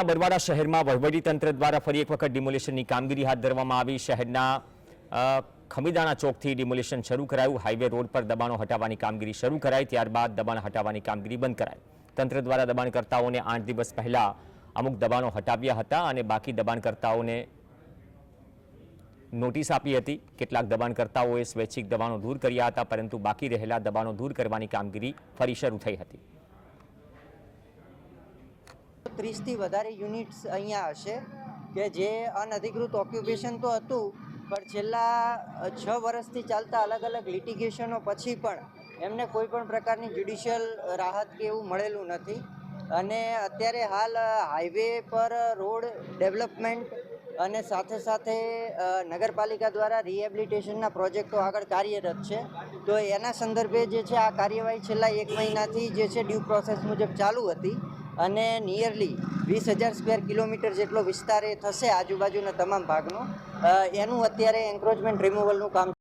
बरवाड़ा शहर में वहीवटीतंत्र द्वारा फरी एक वखत डिमोलिशननी कामगीरी हाथ धरवामां आवी। शहरना खमीदाणा चौक थी डिमोलिशन शुरू करायु। हाईवे रोड पर दबाणों हटाववानी कामगीरी शुरू कराई, त्यारबाद दबाण हटाववानी कामगीरी बंद कराई। तंत्र द्वारा दबाणकर्ताओने 8 दिवस पहला अमुक दबाणों हटाव्या हता अने बाकी दबाणकर्ताओने नोटिस आपी हती। केटलाक दबाणकर्ताओए स्वैच्छिक दबाणों दूर कर्या हता, परंतु बाकी रहेला दबाणों दूर करवानी कामगीरी फरी शरू थई हती। 30 થી વધારે યુનિટ્સ અહીંયા હશે કે જે અનઅધિકૃત ઓક્યુપેશન તો હતું, પણ છેલ્લા 6 વર્ષથી ચાલતા અલગ અલગ લિટિગેશનો પછી પણ એમને કોઈ પણ પ્રકારની જ્યુડિશિયલ રાહત કે એવું મળેલું નથી। અને અત્યારે હાલ હાઈવે પર રોડ ડેવલપમેન્ટ અને સાથે સાથે નગરપાલિકા દ્વારા રિહેબિલિટેશનના પ્રોજેક્ટો આગળ કાર્યરત છે। તો એના સંદર્ભે જે છે આ કાર્યવાહી છેલ્લા 1 મહિનાથી જે છે ડ્યુ પ્રોસેસ મુજબ ચાલુ હતી અને નિયરલી 20,000 સ્ક્વેર કિલોમીટર જેટલો વિસ્તાર એ થશે આજુબાજુના તમામ ભાગનો। એનું અત્યારે એન્ક્રોચમેન્ટ રિમૂવલનું કામ